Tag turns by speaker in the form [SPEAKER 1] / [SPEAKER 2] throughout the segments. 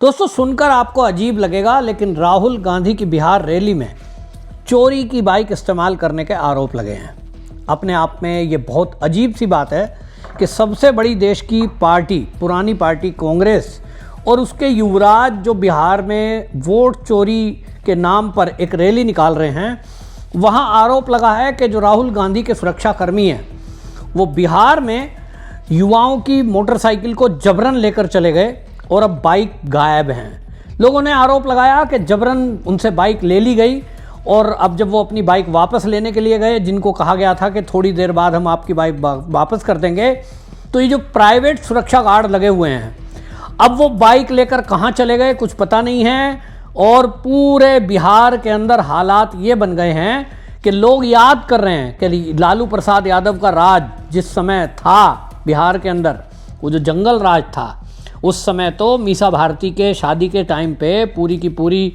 [SPEAKER 1] दोस्तों सुनकर आपको अजीब लगेगा, लेकिन राहुल गांधी की बिहार रैली में चोरी की बाइक इस्तेमाल करने के आरोप लगे हैं। अपने आप में ये बहुत अजीब सी बात है कि सबसे बड़ी देश की पार्टी, पुरानी पार्टी कांग्रेस और उसके युवराज जो बिहार में वोट चोरी के नाम पर एक रैली निकाल रहे हैं, वहाँ आरोप लगा है कि जो राहुल गांधी के सुरक्षाकर्मी हैं वो बिहार में युवाओं की मोटरसाइकिल को जबरन लेकर चले गए और अब बाइक गायब हैं। लोगों ने आरोप लगाया कि जबरन उनसे बाइक ले ली गई और अब जब वो अपनी बाइक वापस लेने के लिए गए, जिनको कहा गया था कि थोड़ी देर बाद हम आपकी बाइक वापस कर देंगे, तो ये जो प्राइवेट सुरक्षा गार्ड लगे हुए हैं, अब वो बाइक लेकर कहाँ चले गए कुछ पता नहीं है। और पूरे बिहार के अंदर हालात ये बन गए हैं कि लोग याद कर रहे हैं कि लालू प्रसाद यादव का राज जिस समय था बिहार के अंदर, वो जो जंगल राज था, उस समय तो मीसा भारती के शादी के टाइम पे पूरी की पूरी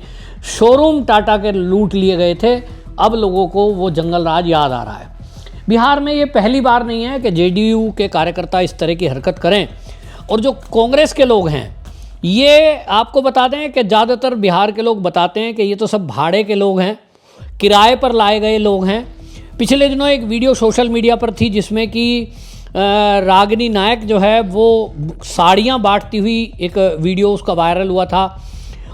[SPEAKER 1] शोरूम टाटा के लूट लिए गए थे। अब लोगों को वो जंगल राज याद आ रहा है। बिहार में ये पहली बार नहीं है कि जेडीयू के कार्यकर्ता इस तरह की हरकत करें। और जो कांग्रेस के लोग हैं, ये आपको बता दें कि ज़्यादातर बिहार के लोग बताते हैं कि ये तो सब भाड़े के लोग हैं, किराए पर लाए गए लोग हैं। पिछले दिनों एक वीडियो सोशल मीडिया पर थी जिसमें कि रागिनी नायक जो है वो साड़ियाँ बांटती हुई एक वीडियो उसका वायरल हुआ था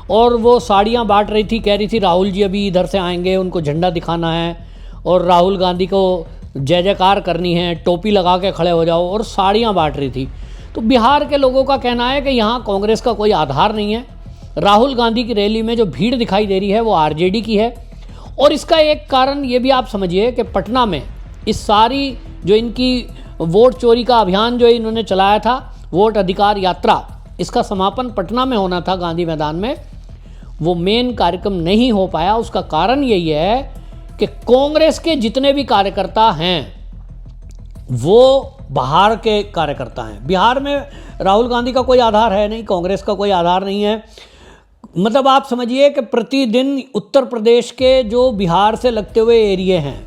[SPEAKER 1] और वो साड़ियाँ बांट रही थी, कह रही थी राहुल जी अभी इधर से आएंगे, उनको झंडा दिखाना है और राहुल गांधी को जय जयकार करनी है, टोपी लगा के खड़े हो जाओ, और साड़ियाँ बांट रही थी। तो बिहार के लोगों का कहना है कि यहाँ कांग्रेस का कोई आधार नहीं है। राहुल गांधी की रैली में जो भीड़ दिखाई दे रही है वो आरजेडी की है। और इसका एक कारण ये भी आप समझिए कि पटना में इस सारी जो इनकी वोट चोरी का अभियान जो इन्होंने चलाया था, वोट अधिकार यात्रा, इसका समापन पटना में होना था गांधी मैदान में, वो मेन कार्यक्रम नहीं हो पाया। उसका कारण यही है कि कांग्रेस के जितने भी कार्यकर्ता हैं वो बाहर के कार्यकर्ता हैं। बिहार में राहुल गांधी का कोई आधार है नहीं, कांग्रेस का कोई आधार नहीं है। मतलब आप समझिए कि प्रतिदिन उत्तर प्रदेश के जो बिहार से लगते हुए एरिए हैं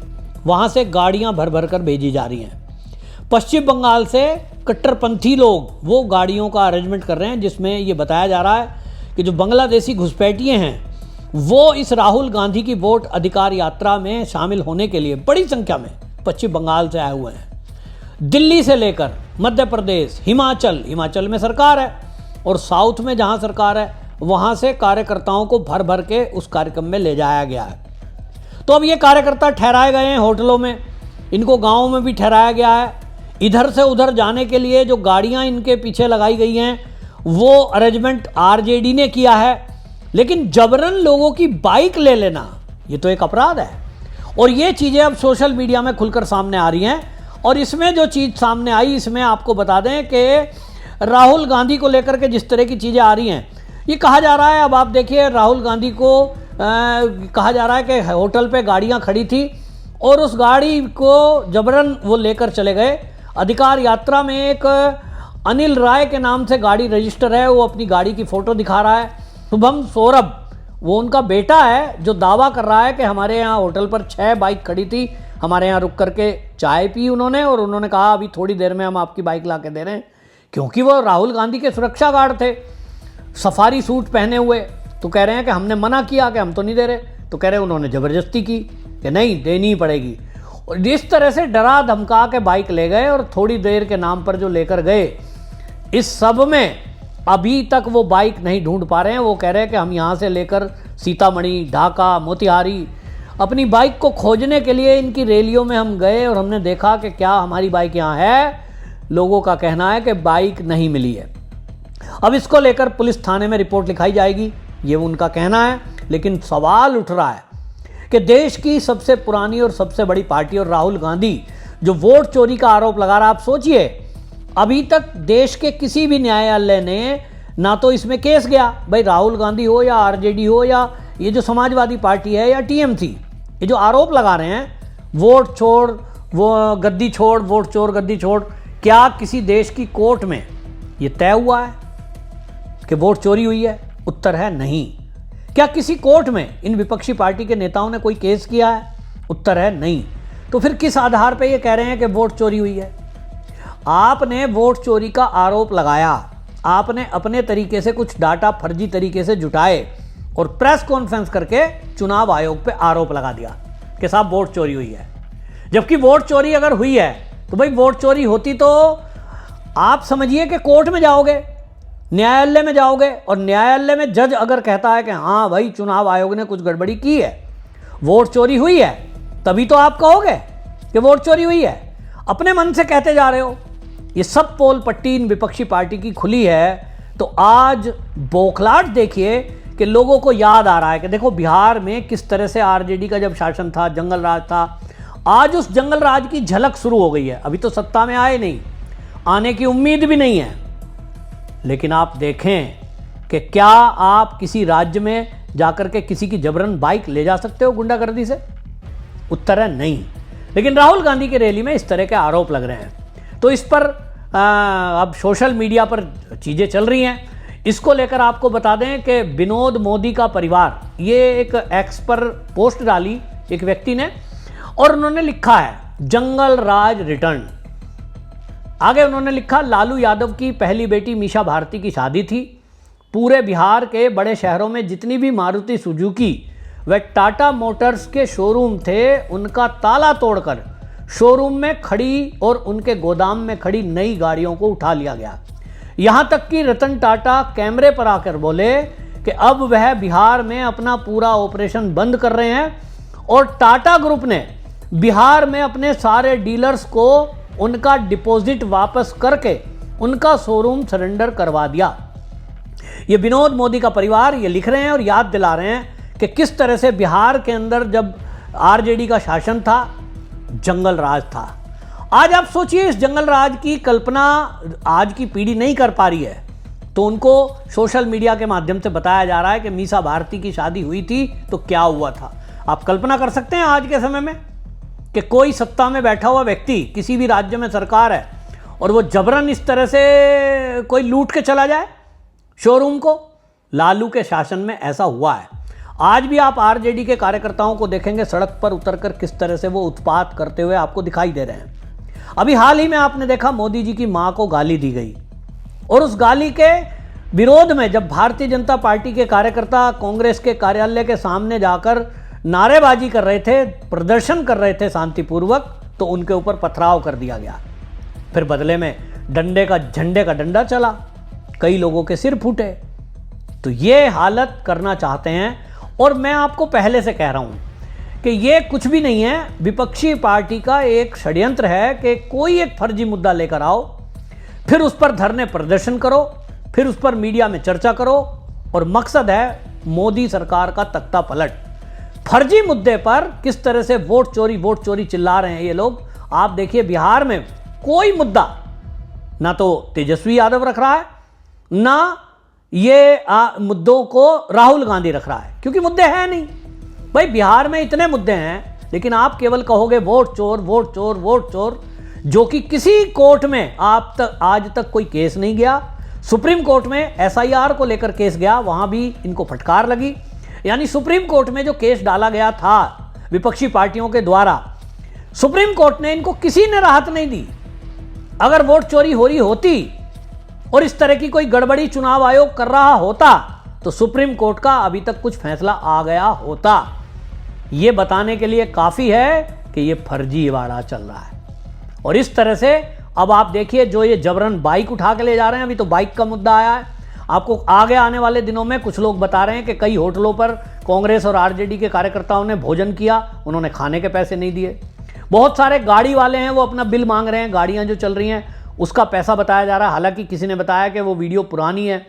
[SPEAKER 1] वहाँ से गाड़ियाँ भर भर कर भेजी जा रही हैं। पश्चिम बंगाल से कट्टरपंथी लोग वो गाड़ियों का अरेंजमेंट कर रहे हैं, जिसमें ये बताया जा रहा है कि जो बांग्लादेशी घुसपैठिए हैं वो इस राहुल गांधी की वोट अधिकार यात्रा में शामिल होने के लिए बड़ी संख्या में पश्चिम बंगाल से आए हुए हैं। दिल्ली से लेकर मध्य प्रदेश, हिमाचल में सरकार है और साउथ में जहां सरकार है वहां से कार्यकर्ताओं को भर भर के उस कार्यक्रम में ले जाया गया है। तो अब ये कार्यकर्ता ठहराए गए हैं होटलों में, इनको गाँव में भी ठहराया गया है। इधर से उधर जाने के लिए जो गाड़ियां इनके पीछे लगाई गई हैं वो अरेंजमेंट आरजेडी ने किया है। लेकिन जबरन लोगों की बाइक ले लेना ये तो एक अपराध है। और ये चीज़ें अब सोशल मीडिया में खुलकर सामने आ रही हैं। और इसमें जो चीज़ सामने आई, इसमें आपको बता दें कि राहुल गांधी को लेकर के जिस तरह की चीज़ें आ रही हैं, ये कहा जा रहा है, अब आप देखिए राहुल गांधी को कहा जा रहा है कि होटल पे गाड़ियां खड़ी थी और उस गाड़ी को जबरन वो लेकर चले गए। अधिकार यात्रा में एक अनिल राय के नाम से गाड़ी रजिस्टर है, वो अपनी गाड़ी की फ़ोटो दिखा रहा है। शुभम सौरभ, वो उनका बेटा है, जो दावा कर रहा है कि हमारे यहाँ होटल पर 6 बाइक खड़ी थी, हमारे यहाँ रुक करके चाय पी उन्होंने और उन्होंने कहा अभी थोड़ी देर में हम आपकी बाइक ला के दे रहे हैं, क्योंकि वो राहुल गांधी के सुरक्षा गार्ड थे, सफारी सूट पहने हुए। तो कह रहे हैं कि हमने मना किया कि हम तो नहीं दे रहे, तो कह रहे हैं उन्होंने ज़बरदस्ती की कि नहीं देनी ही पड़ेगी। और इस तरह से डरा धमका के बाइक ले गए और थोड़ी देर के नाम पर जो लेकर गए, इस सब में अभी तक वो बाइक नहीं ढूंढ पा रहे हैं। वो कह रहे हैं कि हम यहाँ से लेकर सीतामढ़ी, ढाका, मोतिहारी अपनी बाइक को खोजने के लिए इनकी रैलियों में हम गए और हमने देखा कि क्या हमारी बाइक यहाँ है। लोगों का कहना है कि बाइक नहीं मिली है। अब इसको लेकर पुलिस थाने में रिपोर्ट लिखाई जाएगी, ये उनका कहना है। लेकिन सवाल उठ रहा है कि देश की सबसे पुरानी और सबसे बड़ी पार्टी और राहुल गांधी जो वोट चोरी का आरोप लगा रहा है, आप सोचिए अभी तक देश के किसी भी न्यायालय ने ना तो इसमें केस गया, भाई राहुल गांधी हो या आरजेडी हो या ये जो समाजवादी पार्टी है या टीएमसी, ये जो आरोप लगा रहे हैं वोट छोड़ वो गद्दी छोड़, वोट चोर गद्दी छोड़, क्या किसी देश की कोर्ट में ये तय हुआ है कि वोट चोरी हुई है? उत्तर है नहीं। क्या किसी कोर्ट में इन विपक्षी पार्टी के नेताओं ने कोई केस किया है? उत्तर है नहीं। तो फिर किस आधार पर ये कह रहे हैं कि वोट चोरी हुई है? आपने वोट चोरी का आरोप लगाया आपने अपने तरीके से कुछ डाटा फर्जी तरीके से जुटाए और प्रेस कॉन्फ्रेंस करके चुनाव आयोग पे आरोप लगा दिया कि साहब वोट चोरी हुई है। जबकि वोट चोरी अगर हुई है तो भाई वोट चोरी होती तो आप समझिए कि कोर्ट में जाओगे, न्यायालय में जाओगे, और न्यायालय में जज अगर कहता है कि हाँ भाई चुनाव आयोग ने कुछ गड़बड़ी की है, वोट चोरी हुई है, तभी तो आप कहोगे कि वोट चोरी हुई है। अपने मन से कहते जा रहे हो। ये सब पोल पट्टी इन विपक्षी पार्टी की खुली है। तो आज बौखलाहट देखिए कि लोगों को याद आ रहा है कि देखो बिहार में किस तरह से आरजेडी का जब शासन था, जंगल राज था, आज उस जंगल राज की झलक शुरू हो गई है। अभी तो सत्ता में आए नहीं, आने की उम्मीद भी नहीं है, लेकिन आप देखें कि क्या आप किसी राज्य में जाकर के किसी की जबरन बाइक ले जा सकते हो गुंडागर्दी से? उत्तर है नहीं। लेकिन राहुल गांधी की रैली में इस तरह के आरोप लग रहे हैं, तो इस पर अब सोशल मीडिया पर चीज़ें चल रही हैं। इसको लेकर आपको बता दें कि विनोद मोदी का परिवार, ये एक एक्स पर पोस्ट डाली एक व्यक्ति ने, और उन्होंने लिखा है जंगल राज रिटर्न। आगे उन्होंने लिखा, लालू यादव की पहली बेटी मीशा भारती की शादी थी। पूरे बिहार के बड़े शहरों में जितनी भी मारुति सुजुकी व टाटा मोटर्स के शोरूम थे, उनका ताला तोड़कर शोरूम में खड़ी और उनके गोदाम में खड़ी नई गाड़ियों को उठा लिया गया। यहाँ तक कि रतन टाटा कैमरे पर आकर बोले कि अब वह बिहार में अपना पूरा ऑपरेशन बंद कर रहे हैं, और टाटा ग्रुप ने बिहार में अपने सारे डीलर्स को उनका डिपॉजिट वापस करके उनका शोरूम सरेंडर करवा दिया। ये विनोद मोदी का परिवार ये लिख रहे हैं और याद दिला रहे हैं कि किस तरह से बिहार के अंदर जब आरजेडी का शासन था, जंगल राज था। आज आप सोचिए, इस जंगल राज की कल्पना आज की पीढ़ी नहीं कर पा रही है, तो उनको सोशल मीडिया के माध्यम से बताया जा रहा है कि मीसा भारती की शादी हुई थी तो क्या हुआ था। आप कल्पना कर सकते हैं आज के समय में कि कोई सत्ता में बैठा हुआ व्यक्ति, किसी भी राज्य में सरकार है, और वो जबरन इस तरह से कोई लूट के चला जाए शोरूम को। लालू के शासन में ऐसा हुआ है। आज भी आप आरजेडी के कार्यकर्ताओं को देखेंगे सड़क पर उतरकर किस तरह से वो उत्पात करते हुए आपको दिखाई दे रहे हैं। अभी हाल ही में आपने देखा मोदी जी की मां को गाली दी गई, और उस गाली के विरोध में जब भारतीय जनता पार्टी के कार्यकर्ता कांग्रेस के कार्यालय के सामने जाकर नारेबाजी कर रहे थे, प्रदर्शन कर रहे थे शांतिपूर्वक, तो उनके ऊपर पथराव कर दिया गया। फिर बदले में झंडे का डंडा चला, कई लोगों के सिर फूटे। तो ये हालत करना चाहते हैं, और मैं आपको पहले से कह रहा हूं कि ये कुछ भी नहीं है, विपक्षी पार्टी का एक षड्यंत्र है कि कोई एक फर्जी मुद्दा लेकर आओ, फिर उस पर धरने प्रदर्शन करो, फिर उस पर मीडिया में चर्चा करो, और मकसद है मोदी सरकार का तख्ता पलट। फर्जी मुद्दे पर किस तरह से वोट चोरी चिल्ला रहे हैं ये लोग। आप देखिए बिहार में कोई मुद्दा ना तो तेजस्वी यादव रख रहा है, ना ये मुद्दों को राहुल गांधी रख रहा है, क्योंकि मुद्दे हैं नहीं। भाई बिहार में इतने मुद्दे हैं, लेकिन आप केवल कहोगे वोट चोर, जो कि किसी कोर्ट में आज तक कोई केस नहीं गया। सुप्रीम कोर्ट में एसआईआर को लेकर केस गया, वहां भी इनको फटकार लगी। यानी सुप्रीम कोर्ट में जो केस डाला गया था विपक्षी पार्टियों के द्वारा, सुप्रीम कोर्ट ने इनको किसी ने राहत नहीं दी। अगर वोट चोरी हो रही होती और इस तरह की कोई गड़बड़ी चुनाव आयोग कर रहा होता, तो सुप्रीम कोर्ट का अभी तक कुछ फैसला आ गया होता। यह बताने के लिए काफी है कि यह फर्जीवाड़ा चल रहा है। और इस तरह से अब आप देखिए, जो ये जबरन बाइक उठा के ले जा रहे हैं, अभी तो बाइक का मुद्दा आया है। आपको आगे आने वाले दिनों में कुछ लोग बता रहे हैं कि कई होटलों पर कांग्रेस और आरजेडी के कार्यकर्ताओं ने भोजन किया, उन्होंने खाने के पैसे नहीं दिए। बहुत सारे गाड़ी वाले हैं, वो अपना बिल मांग रहे हैं, गाड़ियां जो चल रही हैं उसका पैसा बताया जा रहा है। हालांकि किसी ने बताया कि वो वीडियो पुरानी है,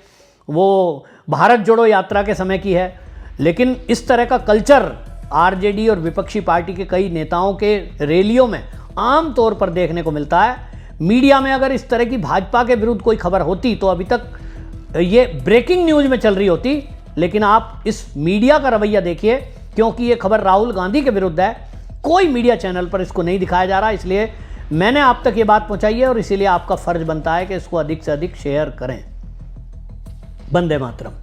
[SPEAKER 1] वो भारत जोड़ो यात्रा के समय की है। लेकिन इस तरह का कल्चर आरजेडी और विपक्षी पार्टी के कई नेताओं के रैलियों में आम तौर पर देखने को मिलता है। मीडिया में अगर इस तरह की भाजपा के विरुद्ध कोई खबर होती तो अभी तक ये ब्रेकिंग न्यूज में चल रही होती। लेकिन आप इस मीडिया का रवैया देखिए, क्योंकि ये खबर राहुल गांधी के विरुद्ध है, कोई मीडिया चैनल पर इसको नहीं दिखाया जा रहा। इसलिए मैंने आप तक ये बात पहुंचाई है, और इसीलिए आपका फर्ज बनता है कि इसको अधिक से अधिक शेयर करें। वंदे मातरम।